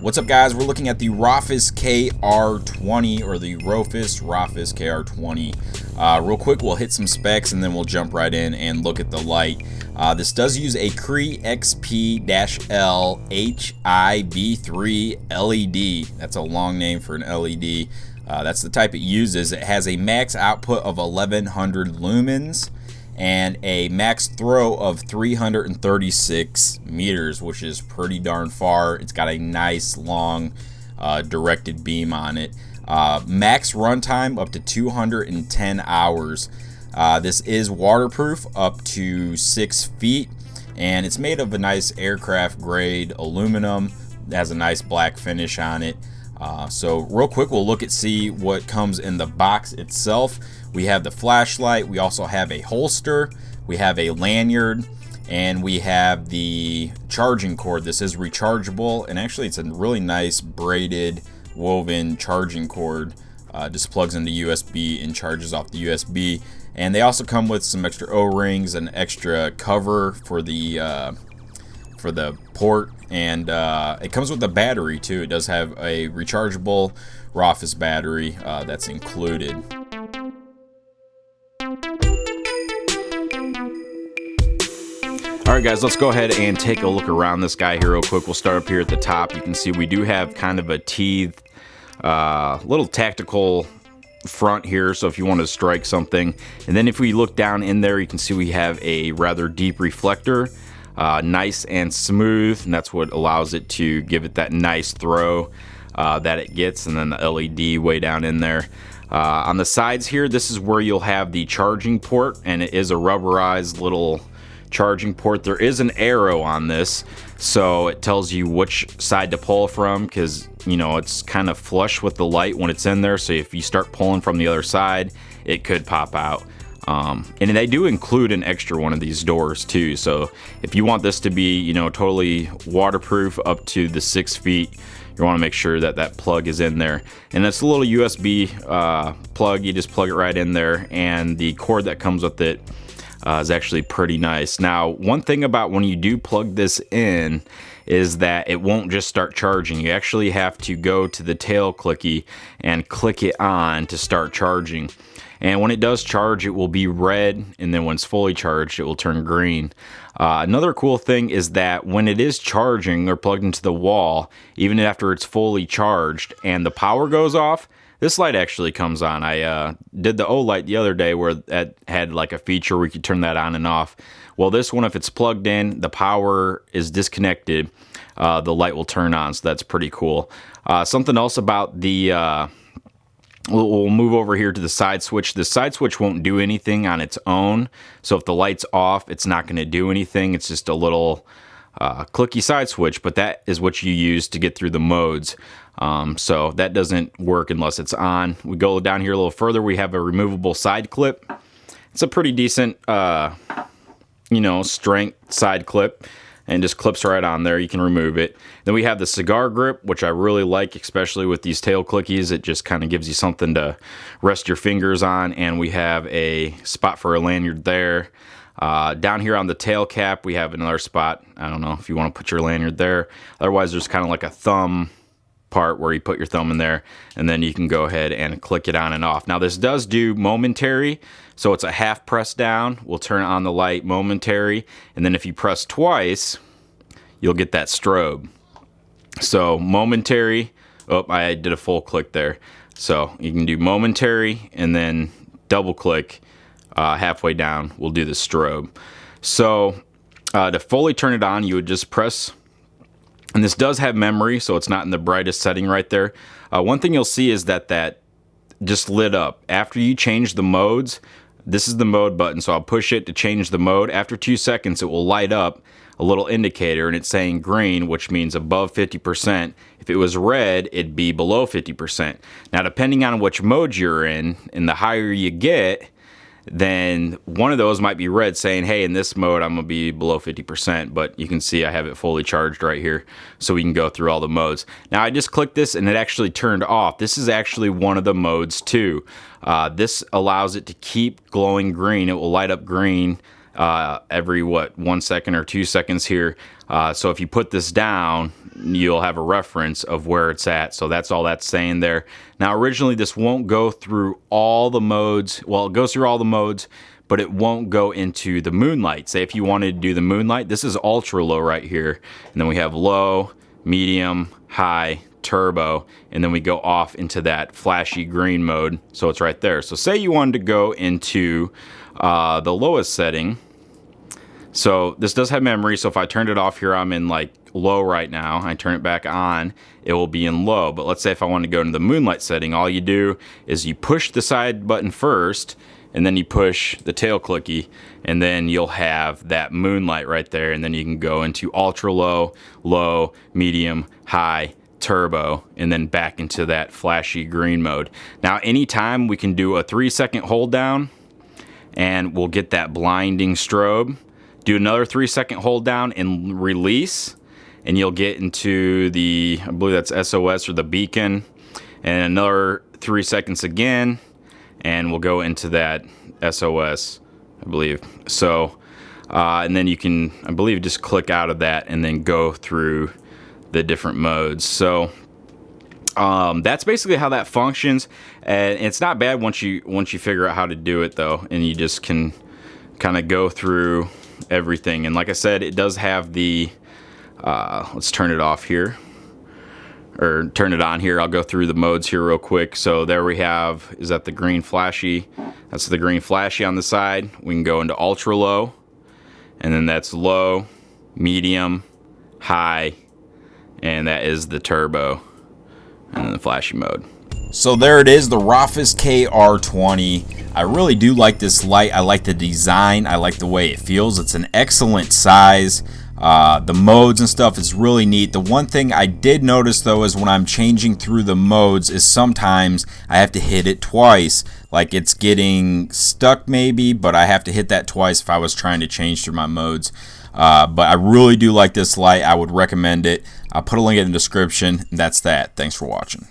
What's up, guys? We're looking at the Rofis KR20, or the Rofis KR20. Real quick, we'll hit some specs and then we'll jump right in and look at the light. This does use a Cree XP-L HIV3 LED. That's a long name for an LED. That's the type it uses. It has a max output of 1100 lumens and a max throw of 336 meters, which is pretty darn far. It's got a nice long directed beam on it. Max runtime up to 210 hours. This is waterproof up to 6 feet, and it's made of a nice aircraft grade aluminum. It has a nice black finish on it. So real quick, we'll see what comes in the box itself. We have the flashlight, we also have a holster, we have a lanyard, and we have the charging cord. This is rechargeable, and actually it's a really nice braided woven charging cord. Just plugs into USB and charges off the USB. And they also come with some extra O-rings, an extra cover for the port, and it comes with a battery too. It does have a rechargeable Rofis battery that's included. Alright guys, let's go ahead and take a look around this guy here real quick. We'll start up here at the top. You can see we do have kind of a teethed little tactical front here, so if you want to strike something. And then if we look down in there, you can see we have a rather deep reflector. Nice and smooth, and that's what allows it to give it that nice throw that it gets. And then the LED way down in there. On the sides here, this is where you'll have the charging port, and it is a rubberized little charging port. There is an arrow on this, so it tells you which side to pull from, because you know it's kind of flush with the light when it's in there, so if you start pulling from the other side, it could pop out. And they do include an extra one of these doors too, so if you want this to be, you know, totally waterproof up to the 6 feet, you want to make sure that that plug is in there. And it's a little USB plug. You just plug it right in there, and the cord that comes with it is actually pretty nice. Now, one thing about when you do plug this in is that it won't just start charging. You actually have to go to the tail clicky and click it on to start charging. And when it does charge, it will be red, and then when it's fully charged, it will turn green. Another cool thing is that when it is charging or plugged into the wall, even after it's fully charged and the power goes off, this light actually comes on. I did the O light the other day where it had like a feature where you could turn that on and off. Well, this one, if it's plugged in, the power is disconnected, the light will turn on, so that's pretty cool. Something else about the, we'll move over here to the side switch. The side switch won't do anything on its own, so if the light's off, it's not going to do anything. It's just a little clicky side switch, but that is what you use to get through the modes. So that doesn't work unless it's on. We go down here a little further. We have a removable side clip. It's a pretty decent, you know, strength side clip, and just clips right on there. You can remove it. Then we have the cigar grip, which I really like, especially with these tail clickies. It just kind of gives you something to rest your fingers on. And we have a spot for a lanyard there. Down here on the tail cap, we have another spot. I don't know if you want to put your lanyard there. Otherwise, there's kind of like a thumb part where you put your thumb in there, and then you can go ahead and click it on and off. Now, this does do momentary, so it's a half press down. We'll turn on the light momentary, and then if you press twice, you'll get that strobe. So momentary, oh, I did a full click there. So you can do momentary and then double click halfway down, we'll do the strobe. So to fully turn it on, you would just press, and this does have memory, so it's not in the brightest setting right there. One thing you'll see is that just lit up. After you change the modes, this is the mode button, so I'll push it to change the mode. After 2 seconds, it will light up a little indicator, and it's saying green, which means above 50%. If it was red, it'd be below 50%. Now, depending on which mode you're in, and the higher you get, then one of those might be red, saying, hey, in this mode I'm gonna be below 50%, but you can see I have it fully charged right here, so we can go through all the modes. Now, I just clicked this and it actually turned off. This is actually one of the modes too. This allows it to keep glowing green. It will light up green every 1 second or 2 seconds here. So if you put this down, you'll have a reference of where it's at. So that's all that's saying there. Now originally this won't go through all the modes. Well, it goes through all the modes, but it won't go into the moonlight. Say if you wanted to do the moonlight, this is ultra low right here. And then we have low, medium, high, turbo, and then we go off into that flashy green mode. So it's right there. So say you wanted to go into the lowest setting. So this does have memory, so if I turned it off here, I'm in like low right now. I turn it back on, it will be in low. But let's say if I want to go into the moonlight setting, all you do is you push the side button first, and then you push the tail clicky, and then you'll have that moonlight right there, and then you can go into ultra low, low, medium, high, turbo, and then back into that flashy green mode. Now anytime we can do a 3-second hold down, and we'll get that blinding strobe. Do another 3-second hold down and release, and you'll get into the, I believe that's SOS or the beacon, and another 3 seconds again, and we'll go into that SOS, I believe. So, and then you can, I believe, just click out of that and then go through the different modes. So that's basically how that functions, and it's not bad once you figure out how to do it though, and you just can kind of go through everything. And like I said, it does have the let's turn it off here, or turn it on here. I'll go through the modes here real quick. So there we have, is that the green flashy? That's the green flashy on the side. We can go into ultra low, and then that's low, medium, high, and that is the turbo, and then the flashy mode. So there it is, the Rofis KR20. I really do like this light. I like the design. I like the way it feels. It's an excellent size. The modes and stuff is really neat. The one thing I did notice though is when I'm changing through the modes is sometimes I have to hit it twice. Like it's getting stuck maybe, but I have to hit that twice if I was trying to change through my modes. But I really do like this light. I would recommend it. I'll put a link in the description. That's that. Thanks for watching.